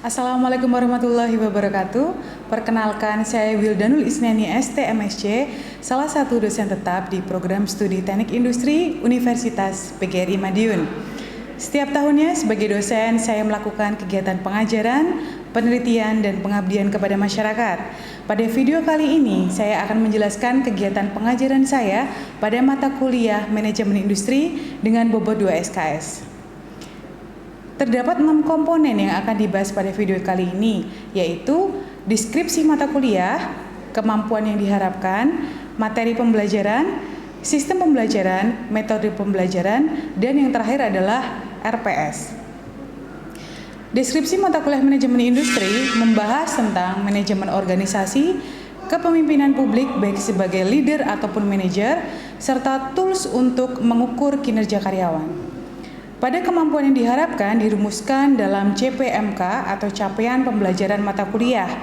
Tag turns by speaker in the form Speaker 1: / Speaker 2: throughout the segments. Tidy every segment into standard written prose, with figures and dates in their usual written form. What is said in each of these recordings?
Speaker 1: Assalamualaikum warahmatullahi wabarakatuh. Perkenalkan, saya Wildanul Isniani ST.MSc, salah satu dosen tetap di program studi Teknik Industri Universitas PGRI Madiun. Setiap tahunnya sebagai dosen, saya melakukan kegiatan pengajaran, penelitian, dan pengabdian kepada masyarakat. Pada video kali ini, saya akan menjelaskan kegiatan pengajaran saya pada mata kuliah Manajemen Industri dengan bobot 2 SKS. Terdapat 6 komponen yang akan dibahas pada video kali ini, yaitu deskripsi mata kuliah, kemampuan yang diharapkan, materi pembelajaran, sistem pembelajaran, metode pembelajaran, dan yang terakhir adalah RPS. Deskripsi mata kuliah Manajemen Industri membahas tentang manajemen organisasi, kepemimpinan publik baik sebagai leader ataupun manajer, serta tools untuk mengukur kinerja karyawan. Pada kemampuan yang diharapkan dirumuskan dalam CPMK atau Capaian Pembelajaran Mata Kuliah.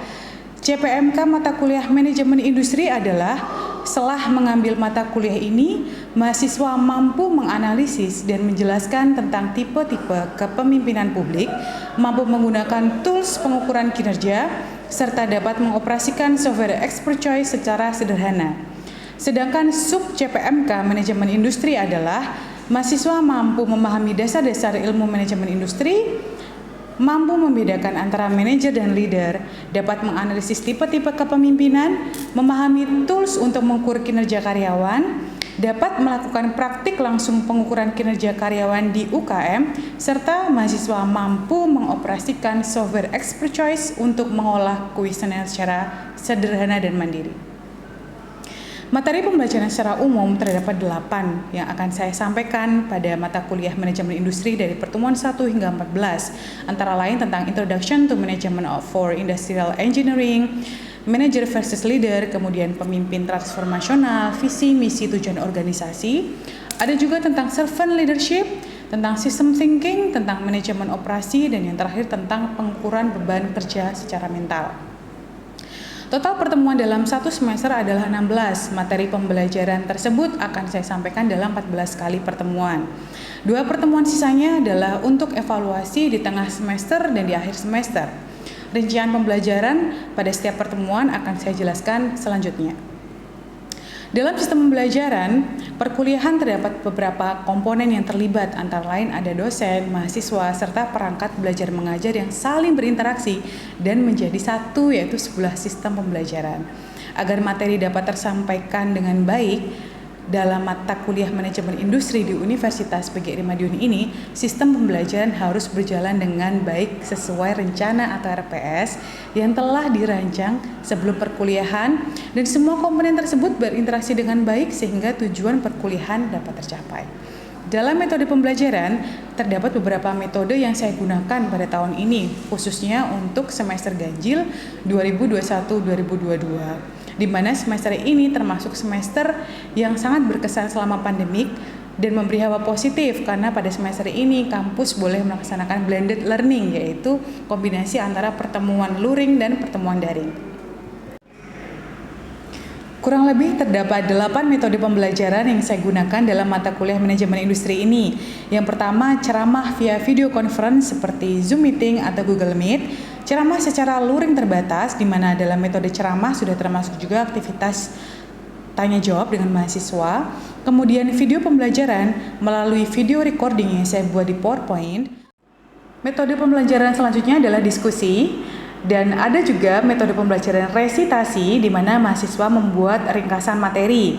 Speaker 1: CPMK mata kuliah Manajemen Industri adalah setelah mengambil mata kuliah ini, mahasiswa mampu menganalisis dan menjelaskan tentang tipe-tipe kepemimpinan publik, mampu menggunakan tools pengukuran kinerja, serta dapat mengoperasikan software expert choice secara sederhana. Sedangkan sub CPMK Manajemen Industri adalah mahasiswa mampu memahami dasar-dasar ilmu manajemen industri, mampu membedakan antara manajer dan leader, dapat menganalisis tipe-tipe kepemimpinan, memahami tools untuk mengukur kinerja karyawan, dapat melakukan praktik langsung pengukuran kinerja karyawan di UKM, serta mahasiswa mampu mengoperasikan software expert choice untuk mengolah kuesioner secara sederhana dan mandiri. Materi pembelajaran secara umum terdapat 8 yang akan saya sampaikan pada mata kuliah Manajemen Industri dari pertemuan 1 hingga 14, antara lain tentang Introduction to Management for Industrial Engineering, Manager versus Leader, kemudian pemimpin transformasional, visi, misi, tujuan organisasi. Ada juga tentang Servant Leadership, tentang System Thinking, tentang manajemen operasi, dan yang terakhir tentang pengukuran beban kerja secara mental. Total pertemuan dalam satu semester adalah 16. Materi pembelajaran tersebut akan saya sampaikan dalam 14 kali pertemuan. 2 pertemuan sisanya adalah untuk evaluasi di tengah semester dan di akhir semester. Rincian pembelajaran pada setiap pertemuan akan saya jelaskan selanjutnya. Dalam sistem pembelajaran, perkuliahan terdapat beberapa komponen yang terlibat, antara lain ada dosen, mahasiswa, serta perangkat belajar mengajar yang saling berinteraksi dan menjadi satu, yaitu sebuah sistem pembelajaran. Agar materi dapat tersampaikan dengan baik dalam mata kuliah Manajemen Industri di Universitas PGRI Madiun ini, sistem pembelajaran harus berjalan dengan baik sesuai rencana atau RPS yang telah dirancang sebelum perkuliahan, dan semua komponen tersebut berinteraksi dengan baik sehingga tujuan perkuliahan dapat tercapai. Dalam metode pembelajaran, terdapat beberapa metode yang saya gunakan pada tahun ini, khususnya untuk semester ganjil 2021-2022. Di mana semester ini termasuk semester yang sangat berkesan selama pandemik dan memberi hawa positif, karena pada semester ini kampus boleh melaksanakan blended learning, yaitu kombinasi antara pertemuan luring dan pertemuan daring. Kurang lebih terdapat 8 metode pembelajaran yang saya gunakan dalam mata kuliah Manajemen Industri ini. Yang pertama, ceramah via video conference seperti Zoom Meeting atau Google Meet. Ceramah secara luring terbatas, di mana dalam metode ceramah sudah termasuk juga aktivitas tanya jawab dengan mahasiswa. Kemudian video pembelajaran melalui video recording yang saya buat di PowerPoint. Metode pembelajaran selanjutnya adalah diskusi. Dan ada juga metode pembelajaran resitasi, di mana mahasiswa membuat ringkasan materi.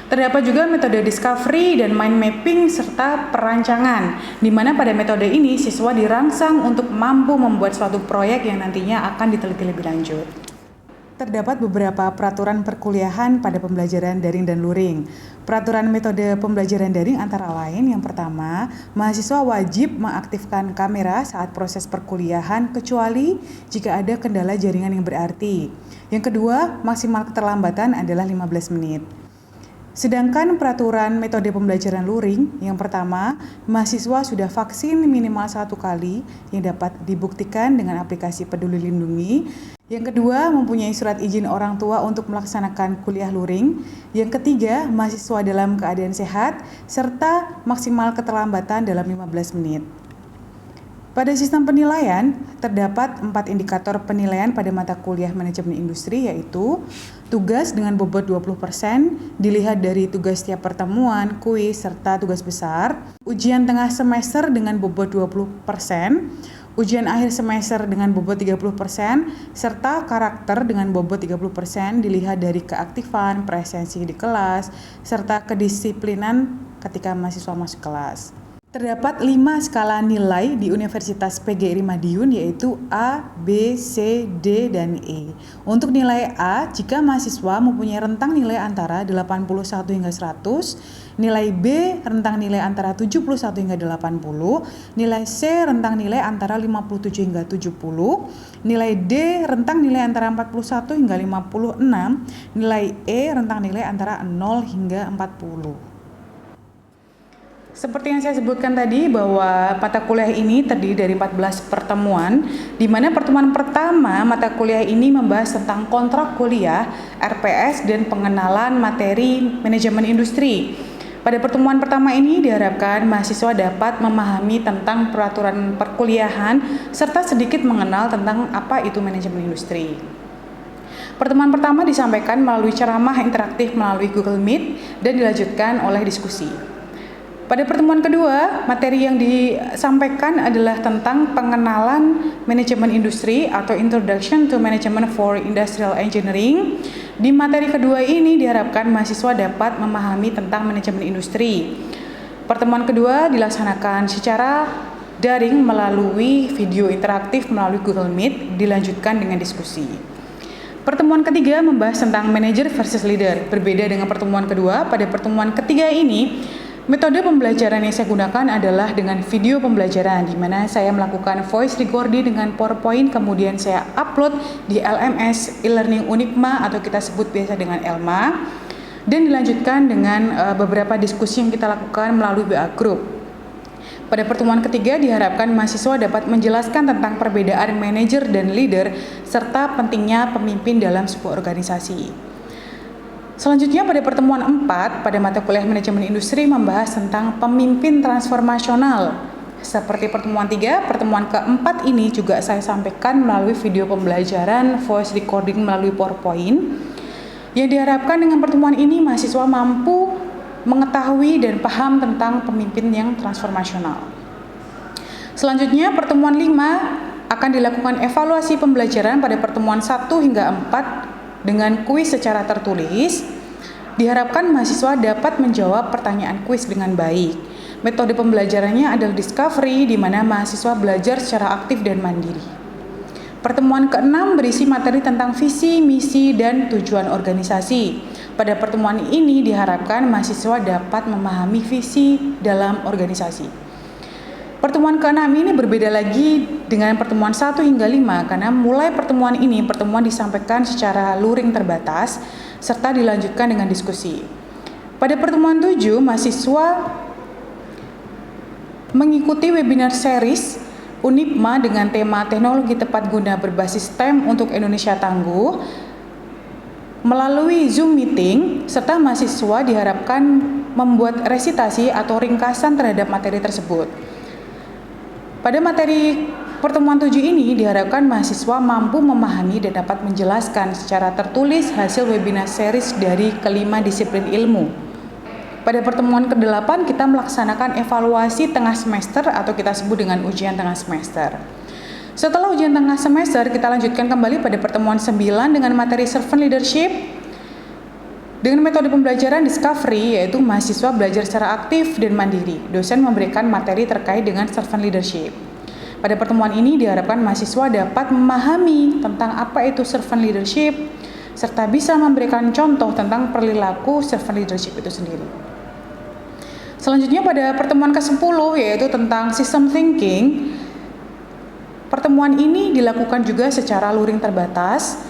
Speaker 1: Terdapat juga metode discovery dan mind mapping serta perancangan, di mana pada metode ini siswa dirangsang untuk mampu membuat suatu proyek yang nantinya akan diteliti lebih lanjut. Terdapat beberapa peraturan perkuliahan pada pembelajaran daring dan luring. Peraturan metode pembelajaran daring antara lain, yang pertama, mahasiswa wajib mengaktifkan kamera saat proses perkuliahan kecuali jika ada kendala jaringan yang berarti. Yang kedua, maksimal keterlambatan adalah 15 menit. Sedangkan peraturan metode pembelajaran luring, yang pertama, mahasiswa sudah vaksin minimal 1 kali yang dapat dibuktikan dengan aplikasi Peduli Lindungi. Yang kedua, mempunyai surat izin orang tua untuk melaksanakan kuliah luring. Yang ketiga, mahasiswa dalam keadaan sehat, serta maksimal keterlambatan dalam 15 menit. Pada sistem penilaian, terdapat 4 indikator penilaian pada mata kuliah manajemen industri, yaitu tugas dengan bobot 20%, dilihat dari tugas tiap pertemuan, kuis, serta tugas besar, ujian tengah semester dengan bobot 20%, ujian akhir semester dengan bobot 30%, serta karakter dengan bobot 30% dilihat dari keaktifan, presensi di kelas, serta kedisiplinan ketika mahasiswa masuk kelas. Terdapat 5 skala nilai di Universitas PGRI Madiun, yaitu A, B, C, D, dan E. Untuk nilai A, jika mahasiswa mempunyai rentang nilai antara 81 hingga 100, nilai B rentang nilai antara 71 hingga 80, nilai C rentang nilai antara 57 hingga 70, nilai D rentang nilai antara 41 hingga 56, nilai E rentang nilai antara 0 hingga 40. Seperti yang saya sebutkan tadi, bahwa mata kuliah ini terdiri dari 14 pertemuan, di mana pertemuan pertama mata kuliah ini membahas tentang kontrak kuliah, RPS, dan pengenalan materi manajemen industri. Pada pertemuan pertama ini diharapkan mahasiswa dapat memahami tentang peraturan perkuliahan serta sedikit mengenal tentang apa itu manajemen industri. Pertemuan pertama disampaikan melalui ceramah interaktif melalui Google Meet dan dilanjutkan oleh diskusi. Pada pertemuan kedua, materi yang disampaikan adalah tentang pengenalan manajemen industri atau Introduction to Management for Industrial Engineering. Di materi kedua ini diharapkan mahasiswa dapat memahami tentang manajemen industri. Pertemuan kedua dilaksanakan secara daring melalui video interaktif melalui Google Meet, dilanjutkan dengan diskusi. Pertemuan ketiga membahas tentang manager versus leader. Berbeda dengan pertemuan kedua, pada pertemuan ketiga ini metode pembelajaran yang saya gunakan adalah dengan video pembelajaran, di mana saya melakukan voice recording dengan PowerPoint, kemudian saya upload di LMS e-learning Unikma atau kita sebut biasa dengan Elma, dan dilanjutkan dengan beberapa diskusi yang kita lakukan melalui WA Group. Pada pertemuan ketiga diharapkan mahasiswa dapat menjelaskan tentang perbedaan manajer dan leader serta pentingnya pemimpin dalam sebuah organisasi. Selanjutnya pada pertemuan 4 pada mata kuliah manajemen industri membahas tentang pemimpin transformasional. Seperti pertemuan 3, pertemuan keempat ini juga saya sampaikan melalui video pembelajaran voice recording melalui PowerPoint. Yang diharapkan dengan pertemuan ini mahasiswa mampu mengetahui dan paham tentang pemimpin yang transformasional. Selanjutnya pertemuan 5 akan dilakukan evaluasi pembelajaran pada pertemuan 1 hingga 4 dengan kuis secara tertulis. Diharapkan mahasiswa dapat menjawab pertanyaan kuis dengan baik. Metode pembelajarannya adalah discovery, di mana mahasiswa belajar secara aktif dan mandiri. Pertemuan ke-6 berisi materi tentang visi, misi, dan tujuan organisasi. Pada pertemuan ini diharapkan mahasiswa dapat memahami visi dalam organisasi. Pertemuan ke-6 ini berbeda lagi dengan pertemuan 1 hingga 5 karena mulai pertemuan ini pertemuan disampaikan secara luring terbatas serta dilanjutkan dengan diskusi. Pada pertemuan 7 mahasiswa mengikuti webinar series Unikma dengan tema teknologi tepat guna berbasis STEM untuk Indonesia Tangguh melalui Zoom meeting, serta mahasiswa diharapkan membuat resitasi atau ringkasan terhadap materi tersebut. Pada materi pertemuan 7 ini diharapkan mahasiswa mampu memahami dan dapat menjelaskan secara tertulis hasil webinar series dari kelima disiplin ilmu. Pada pertemuan ke-8 kita melaksanakan evaluasi tengah semester atau kita sebut dengan ujian tengah semester. Setelah ujian tengah semester, kita lanjutkan kembali pada pertemuan 9 dengan materi servant leadership dengan metode pembelajaran discovery, yaitu mahasiswa belajar secara aktif dan mandiri. Dosen memberikan materi terkait dengan servant leadership. Pada pertemuan ini diharapkan mahasiswa dapat memahami tentang apa itu servant leadership serta bisa memberikan contoh tentang perilaku servant leadership itu sendiri. Selanjutnya pada pertemuan ke-10 yaitu tentang system thinking. Pertemuan ini dilakukan juga secara luring terbatas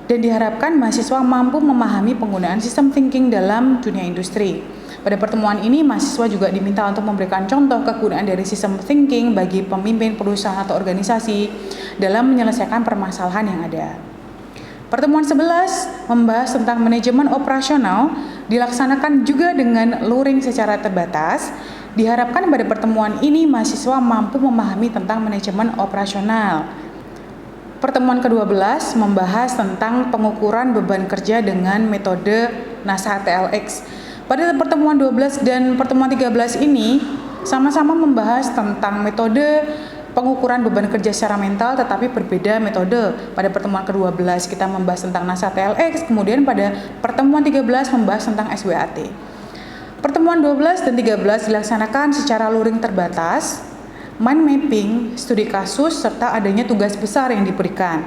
Speaker 1: dan diharapkan mahasiswa mampu memahami penggunaan system thinking dalam dunia industri. Pada pertemuan ini mahasiswa juga diminta untuk memberikan contoh kegunaan dari system thinking bagi pemimpin perusahaan atau organisasi dalam menyelesaikan permasalahan yang ada. Pertemuan 11 membahas tentang manajemen operasional dilaksanakan juga dengan luring secara terbatas. Diharapkan pada pertemuan ini mahasiswa mampu memahami tentang manajemen operasional. Pertemuan ke-12 membahas tentang pengukuran beban kerja dengan metode NASA TLX. Pada pertemuan 12 dan pertemuan 13 ini sama-sama membahas tentang metode pengukuran beban kerja secara mental, tetapi berbeda metode. Pada pertemuan ke-12 kita membahas tentang NASA TLX, kemudian pada pertemuan 13 membahas tentang SWAT. Pertemuan 12 dan 13 dilaksanakan secara luring terbatas, mind mapping, studi kasus, serta adanya tugas besar yang diberikan.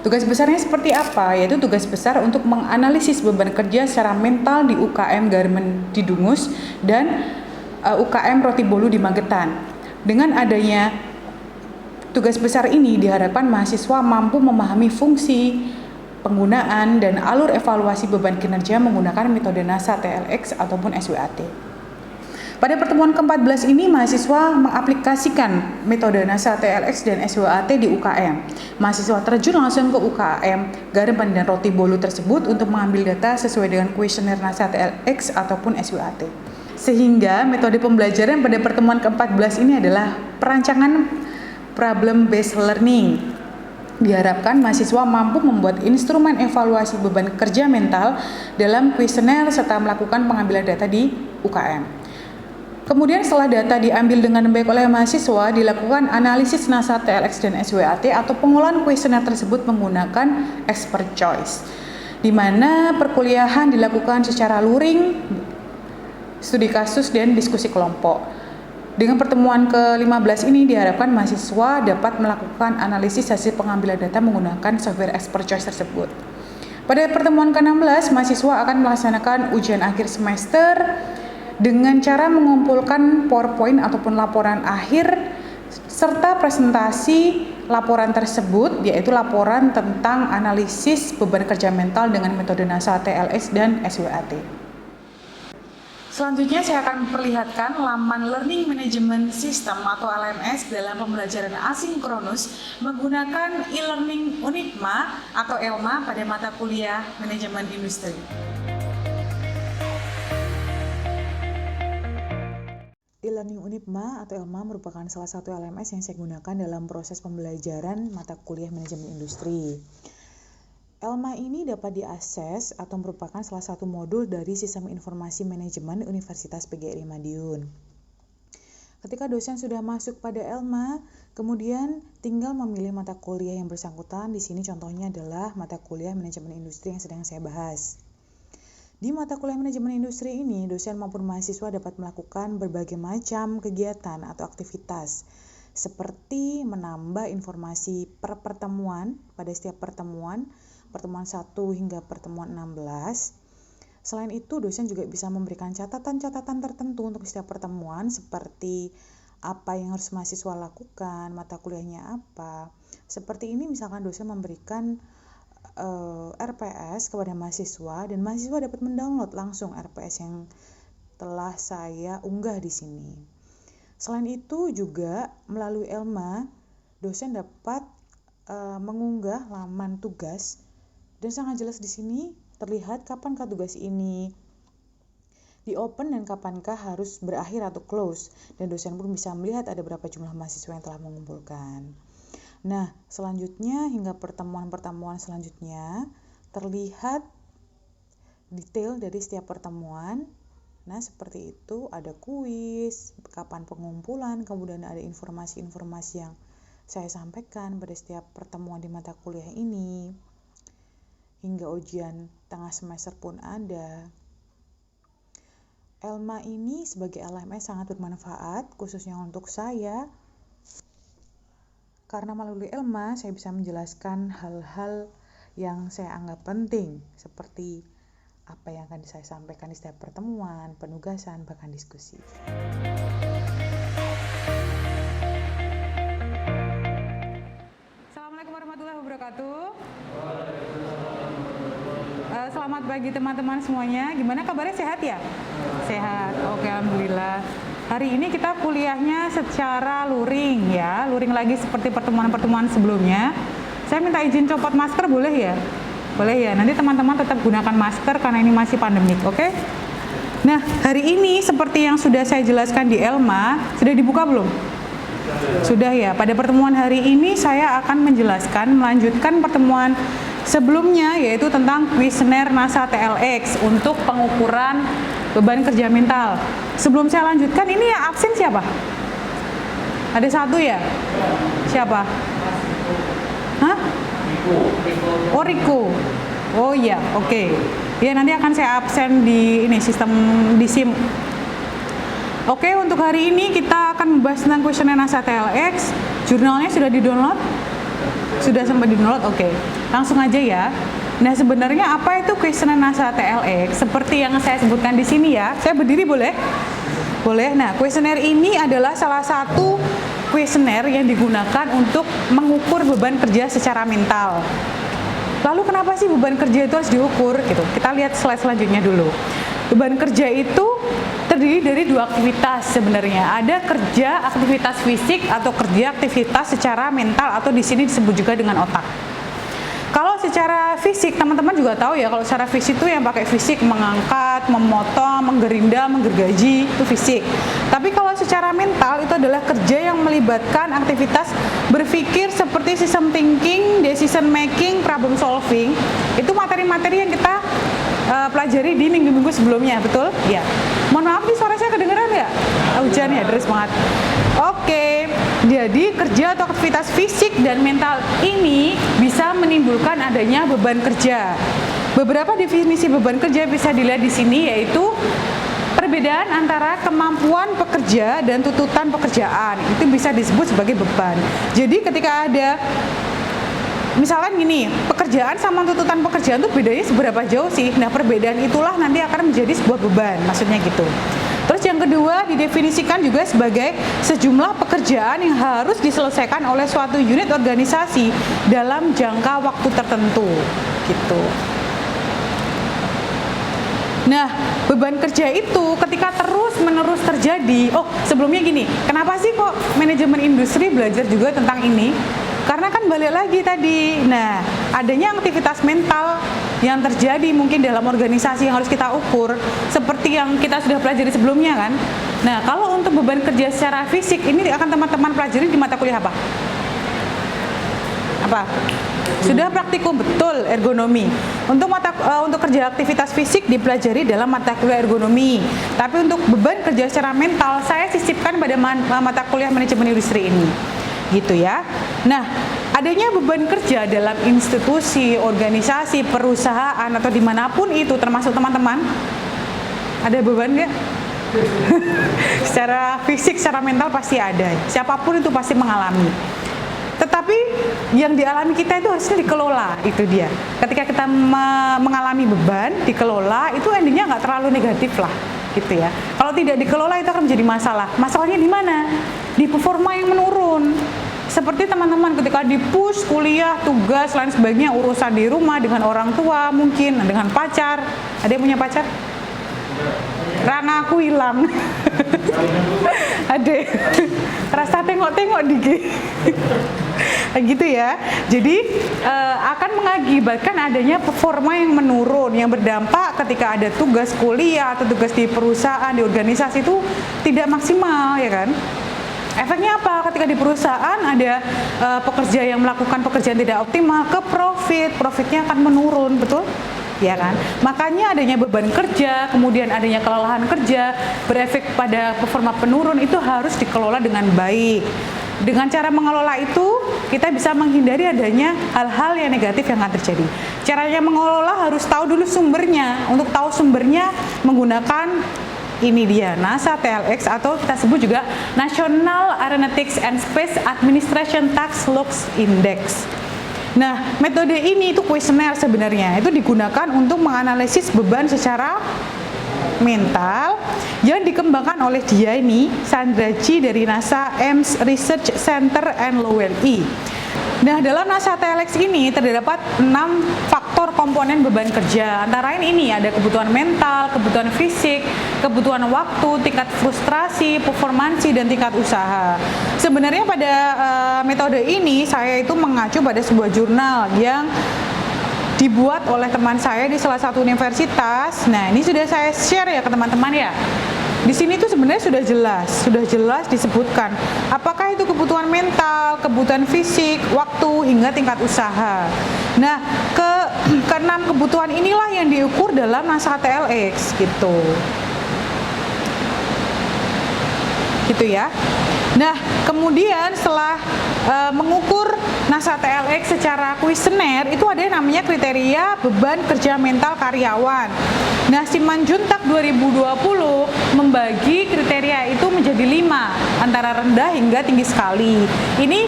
Speaker 1: Tugas besarnya seperti apa? Yaitu tugas besar untuk menganalisis beban kerja secara mental di UKM Garmen di Dungus dan UKM Roti Bolu di Magetan. Dengan adanya tugas besar ini diharapkan mahasiswa mampu memahami fungsi, penggunaan, dan alur evaluasi beban kinerja menggunakan metode NASA TLX ataupun SWAT. Pada pertemuan ke-14 ini, mahasiswa mengaplikasikan metode NASA TLX dan SWAT di UKM. Mahasiswa terjun langsung ke UKM Garmen dan Roti Bolu tersebut untuk mengambil data sesuai dengan kuesioner NASA TLX ataupun SWAT. Sehingga metode pembelajaran pada pertemuan ke-14 ini adalah perancangan problem based learning. Diharapkan mahasiswa mampu membuat instrumen evaluasi beban kerja mental dalam kuesioner serta melakukan pengambilan data di UKM. Kemudian setelah data diambil dengan baik oleh mahasiswa, dilakukan analisis NASA TLX dan SWAT atau pengolahan kuesioner tersebut menggunakan expert choice, di mana perkuliahan dilakukan secara luring, studi kasus, dan diskusi kelompok. Dengan pertemuan ke-15 ini diharapkan mahasiswa dapat melakukan analisis hasil pengambilan data menggunakan software expert choice tersebut. Pada pertemuan ke-16, mahasiswa akan melaksanakan ujian akhir semester dengan cara mengumpulkan PowerPoint ataupun laporan akhir serta presentasi laporan tersebut, yaitu laporan tentang analisis beban kerja mental dengan metode NASA TLX dan SWAT. Selanjutnya saya akan memperlihatkan laman Learning Management System atau LMS dalam pembelajaran asinkronus menggunakan e-learning Unipma atau ELMA pada mata kuliah Manajemen Industri. E-learning Unipma atau ELMA merupakan salah satu LMS yang saya gunakan dalam proses pembelajaran mata kuliah Manajemen Industri. ELMA ini dapat diakses atau merupakan salah satu modul dari Sistem Informasi Manajemen Universitas PGRI Madiun. Ketika dosen sudah masuk pada ELMA, kemudian tinggal memilih mata kuliah yang bersangkutan. Di sini contohnya adalah mata kuliah Manajemen Industri yang sedang saya bahas. Di mata kuliah Manajemen Industri ini, dosen maupun mahasiswa dapat melakukan berbagai macam kegiatan atau aktivitas, seperti menambah informasi per pertemuan pada setiap pertemuan 1 hingga pertemuan 16. Selain itu, dosen juga bisa memberikan catatan-catatan tertentu untuk setiap pertemuan seperti apa yang harus mahasiswa lakukan, mata kuliahnya apa. Seperti ini misalkan dosen memberikan RPS kepada mahasiswa dan mahasiswa dapat mendownload langsung RPS yang telah saya unggah di sini. Selain itu juga melalui ELMA, dosen dapat mengunggah laman tugas. Dan sangat jelas di sini terlihat kapankah tugas ini di-open dan kapankah harus berakhir atau close. Dan dosen pun bisa melihat ada berapa jumlah mahasiswa yang telah mengumpulkan. Nah, selanjutnya hingga pertemuan-pertemuan selanjutnya terlihat detail dari setiap pertemuan. Nah, seperti itu ada kuis, kapan pengumpulan, kemudian ada informasi-informasi yang saya sampaikan pada setiap pertemuan di mata kuliah ini. Hingga ujian tengah semester pun ada. ELMA ini sebagai LMS sangat bermanfaat, khususnya untuk saya, karena melalui ELMA saya bisa menjelaskan hal-hal yang saya anggap penting, seperti apa yang akan saya sampaikan di setiap pertemuan, penugasan, bahkan diskusi. Assalamualaikum warahmatullahi wabarakatuh. Selamat pagi teman-teman semuanya. Gimana kabarnya, sehat ya? Sehat. Oke, alhamdulillah. Hari ini kita kuliahnya secara luring ya. Luring lagi seperti pertemuan-pertemuan sebelumnya. Saya minta izin copot masker, boleh ya? Boleh ya. Nanti teman-teman tetap gunakan masker karena ini masih pandemik, oke? Nah, hari ini seperti yang sudah saya jelaskan di Elma, sudah dibuka belum? Sudah ya. Pada pertemuan hari ini saya akan melanjutkan pertemuan sebelumnya, yaitu tentang kuesioner NASA TLX untuk pengukuran beban kerja mental. Sebelum saya lanjutkan, ini yang absen siapa? Ada satu ya? Siapa? Hah? Oh, Riko. Oh iya, oke. Ya, nanti akan saya absen di sistem di SIM. Oke, untuk hari ini kita akan membahas tentang kuesioner NASA TLX. Jurnalnya sudah di-download? Sudah sempat di-download? Oke. Langsung aja ya. Nah, sebenarnya apa itu kuesioner NASA TLX? Seperti yang saya sebutkan di sini ya. Saya berdiri boleh? Boleh. Nah, kuesioner ini adalah salah satu kuesioner yang digunakan untuk mengukur beban kerja secara mental. Lalu kenapa sih beban kerja itu harus diukur gitu? Kita lihat slide selanjutnya dulu. Beban kerja itu terdiri dari dua aktivitas sebenarnya. Ada kerja aktivitas fisik atau kerja aktivitas secara mental atau di sini disebut juga dengan otak. Kalau secara fisik, teman-teman juga tahu ya, kalau secara fisik itu yang pakai fisik mengangkat, memotong, menggerindam, menggergaji, itu fisik. Tapi kalau secara mental itu adalah kerja yang melibatkan aktivitas berpikir seperti system thinking, decision making, problem solving. Itu materi-materi yang kita pelajari di minggu-minggu sebelumnya, betul? Ya. Mohon maaf nih, suara saya kedengeran ya? Hujan ya, deras banget. Oke, jadi kerja atau aktivitas fisik dan mental ini bisa menimbulkan adanya beban kerja. Beberapa definisi beban kerja bisa dilihat di sini, yaitu perbedaan antara kemampuan pekerja dan tuntutan pekerjaan. Itu bisa disebut sebagai beban. Jadi ketika ada misalkan gini, pekerjaan sama tuntutan pekerjaan itu bedanya seberapa jauh sih? Nah, perbedaan itulah nanti akan menjadi sebuah beban, maksudnya gitu. Terus yang kedua didefinisikan juga sebagai sejumlah pekerjaan yang harus diselesaikan oleh suatu unit organisasi dalam jangka waktu tertentu, gitu. Nah, beban kerja itu ketika terus-menerus terjadi, sebelumnya gini, kenapa sih kok manajemen industri belajar juga tentang ini? Karena kan balik lagi tadi, nah adanya aktivitas mental yang terjadi mungkin dalam organisasi yang harus kita ukur, seperti yang kita sudah pelajari sebelumnya kan. Nah, kalau untuk beban kerja secara fisik, ini akan teman-teman pelajari di mata kuliah apa? Apa? Sudah praktikum, betul, ergonomi. Untuk kerja aktivitas fisik dipelajari dalam mata kuliah ergonomi. Tapi untuk beban kerja secara mental, saya sisipkan pada mata kuliah manajemen industri ini. Gitu ya. Nah, adanya beban kerja dalam institusi, organisasi, perusahaan atau dimanapun itu, termasuk teman-teman, ada beban nggak? Secara fisik, secara mental pasti ada. Siapapun itu pasti mengalami. Tetapi yang dialami kita itu harusnya dikelola, itu dia. Ketika kita mengalami beban, dikelola, itu endingnya nggak terlalu negatif lah, gitu ya. Kalau tidak dikelola itu akan menjadi masalah. Masalahnya di mana? Di performa yang menurun. Seperti teman-teman ketika di-push kuliah, tugas, lain sebagainya, urusan di rumah dengan orang tua, mungkin dengan pacar. Ada yang punya pacar? Rana aku hilang. Ada. Rasa tengok-tengok dikit. Gitu ya. Jadi akan mengakibatkan adanya performa yang menurun, yang berdampak ketika ada tugas kuliah atau tugas di perusahaan, di organisasi itu tidak maksimal, ya kan? Efeknya apa? Ketika di perusahaan ada pekerja yang melakukan pekerjaan tidak optimal, ke profitnya akan menurun, betul? Ya kan? Makanya adanya beban kerja, kemudian adanya kelelahan kerja, berefek pada performa penurun, itu harus dikelola dengan baik. Dengan cara mengelola itu, kita bisa menghindari adanya hal-hal yang negatif yang akan terjadi. Caranya mengelola harus tahu dulu sumbernya. Untuk tahu sumbernya menggunakan ini dia, NASA TLX atau kita sebut juga National Aeronautics and Space Administration Task Loss Index. Nah, metode ini itu kuesioner sebenarnya, itu digunakan untuk menganalisis beban secara mental yang dikembangkan oleh dia ini, Sandraji dari NASA Ames Research Center and Lowell E. Nah, dalam NASA TLX ini terdapat 6 faktor komponen beban kerja. Antara lain ini ada kebutuhan mental, kebutuhan fisik, kebutuhan waktu, tingkat frustrasi, performansi, dan tingkat usaha. Sebenarnya pada metode ini saya itu mengacu pada sebuah jurnal yang dibuat oleh teman saya di salah satu universitas. Nah, ini sudah saya share ya ke teman-teman ya. Di sini tuh sebenarnya sudah jelas disebutkan apakah itu kebutuhan mental, kebutuhan fisik, waktu hingga tingkat usaha. Nah, keenam kebutuhan inilah yang diukur dalam naskah TLX gitu. Gitu ya. Nah, kemudian setelah mengukur naskah TLX secara kuesioner, itu ada yang namanya kriteria beban kerja mental karyawan. Nah, Simanjuntak 2020 membagi kriteria itu menjadi 5, antara rendah hingga tinggi sekali. Ini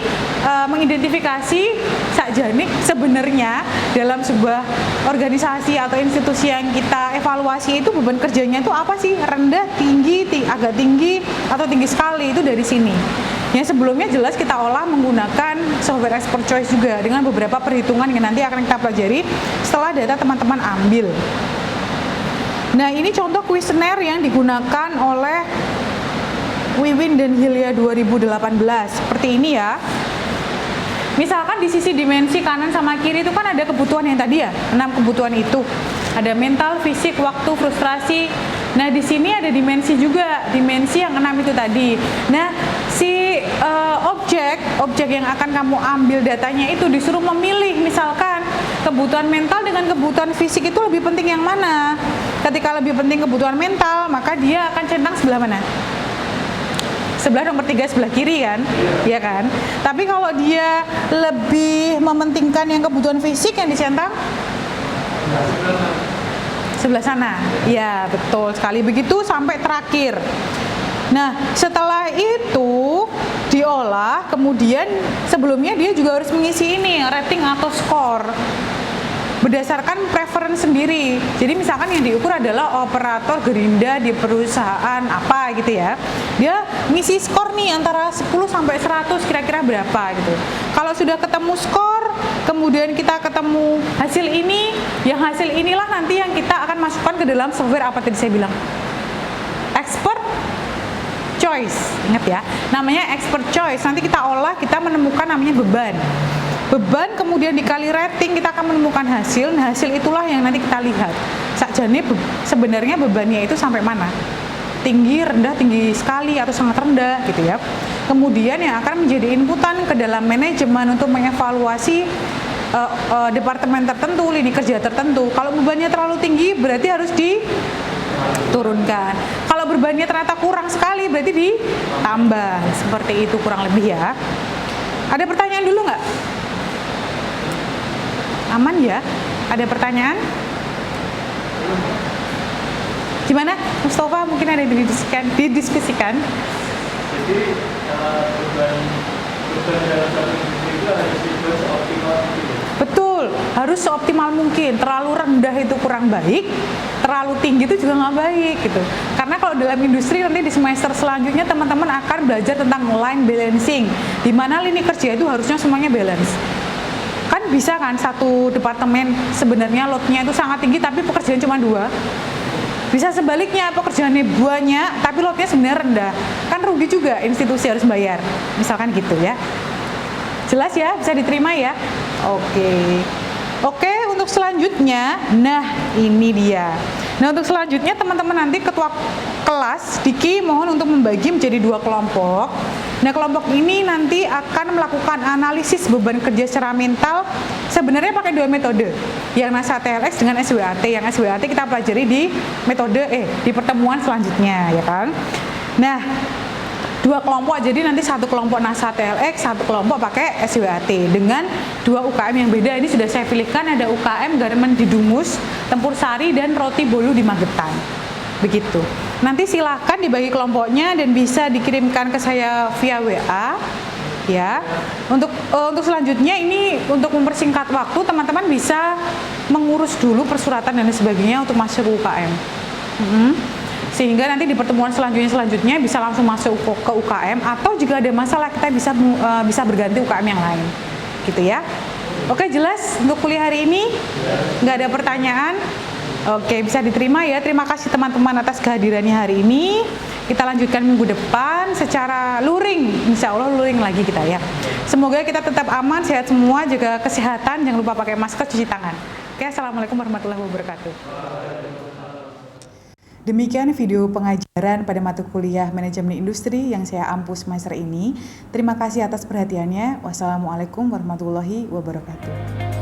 Speaker 1: mengidentifikasi sakjane sebenarnya dalam sebuah organisasi atau institusi yang kita evaluasi itu beban kerjanya itu apa sih? Rendah, tinggi, agak tinggi, atau tinggi sekali, itu dari sini. Yang sebelumnya jelas kita olah menggunakan software Expert Choice juga dengan beberapa perhitungan yang nanti akan kita pelajari setelah data teman-teman ambil. Nah, ini contoh kuesioner yang digunakan oleh Wiwin dan Hilya 2018. Seperti ini ya. Misalkan di sisi dimensi kanan sama kiri itu kan ada kebutuhan yang tadi ya, 6 kebutuhan itu. Ada mental, fisik, waktu, frustrasi. Nah, di sini ada dimensi juga, dimensi yang 6 itu tadi. Nah, si objek yang akan kamu ambil datanya itu disuruh memilih, misalkan kebutuhan mental dengan kebutuhan fisik itu lebih penting yang mana? Ketika lebih penting kebutuhan mental, maka dia akan centang sebelah mana? Sebelah nomor 3, sebelah kiri kan? Iya kan? Tapi kalau dia lebih mementingkan yang kebutuhan fisik, yang dicentang sebelah sana. Ya, betul sekali. Begitu sampai terakhir. Nah, setelah itu diolah, kemudian sebelumnya dia juga harus mengisi ini, rating atau skor berdasarkan preference sendiri. Jadi misalkan yang diukur adalah operator gerinda di perusahaan apa gitu ya. Dia ngisi skor nih antara 10 sampai 100 kira-kira berapa gitu. Kalau sudah ketemu skor, kemudian kita ketemu hasil ini, yang hasil inilah nanti yang kita akan masukkan ke dalam software apa tadi saya bilang? Expert Choice. Ingat ya, namanya Expert Choice. Nanti kita olah, kita menemukan namanya beban. Beban kemudian dikali rating, kita akan menemukan hasil. Nah, hasil itulah yang nanti kita lihat. Sakjane sebenarnya bebannya itu sampai mana? Tinggi, rendah, tinggi sekali atau sangat rendah gitu ya. Kemudian yang akan menjadi inputan ke dalam manajemen untuk mengevaluasi departemen tertentu, lini kerja tertentu. Kalau bebannya terlalu tinggi berarti harus diturunkan. Kalau bebannya ternyata kurang sekali berarti ditambah. Seperti itu kurang lebih ya. Ada pertanyaan dulu nggak? Aman ya? Ada pertanyaan? Gimana? Mustafa mungkin ada didiskusikan?
Speaker 2: Jadi beban dalam satu industri itu harus dibuat seoptimal mungkin.
Speaker 1: Betul, harus seoptimal mungkin. Terlalu rendah itu kurang baik, terlalu tinggi itu juga nggak baik gitu. Karena kalau dalam industri nanti di semester selanjutnya teman-teman akan belajar tentang line balancing, di mana lini kerja itu harusnya semuanya balance. Kan bisa kan satu departemen sebenarnya loadnya itu sangat tinggi tapi pekerjaan cuma 2. Bisa sebaliknya, pekerjaannya banyak tapi loadnya sebenarnya rendah. Kan rugi juga, institusi harus bayar. Misalkan gitu ya. Jelas ya? Bisa diterima ya? Oke, untuk selanjutnya, nah ini dia. Nah, untuk selanjutnya teman-teman nanti ketua kelas Diki mohon untuk membagi menjadi 2 kelompok. Nah, kelompok ini nanti akan melakukan analisis beban kerja secara mental. Sebenarnya pakai 2 metode, yang naskah TLX dengan SWAT. Yang SWAT kita pelajari di metode di pertemuan selanjutnya, ya kan? Nah, 2 kelompok, jadi nanti 1 kelompok naskah TLX, 1 kelompok pakai SWAT dengan 2 UKM yang beda. Ini sudah saya pilihkan, ada UKM Garmen di Dumus, Tempur Sari, dan Roti Bolu di Magetan. Begitu. Nanti silahkan dibagi kelompoknya dan bisa dikirimkan ke saya via WA. Ya. Untuk selanjutnya ini untuk mempersingkat waktu, teman-teman bisa mengurus dulu persuratan dan sebagainya untuk masuk ke UKM. Sehingga nanti di pertemuan selanjutnya bisa langsung masuk ke UKM, atau jika ada masalah kita bisa berganti UKM yang lain. Gitu ya. Oke, jelas untuk kuliah hari ini? Nggak ada pertanyaan? Oke, bisa diterima ya. Terima kasih teman-teman atas kehadirannya hari ini. Kita lanjutkan minggu depan secara luring. Insya Allah luring lagi kita ya. Semoga kita tetap aman, sehat semua, jaga kesehatan, jangan lupa pakai masker, cuci tangan. Oke, assalamualaikum warahmatullahi wabarakatuh. Demikian video pengajaran pada mata kuliah Manajemen Industri yang saya ampu semester ini. Terima kasih atas perhatiannya. Wassalamualaikum warahmatullahi wabarakatuh.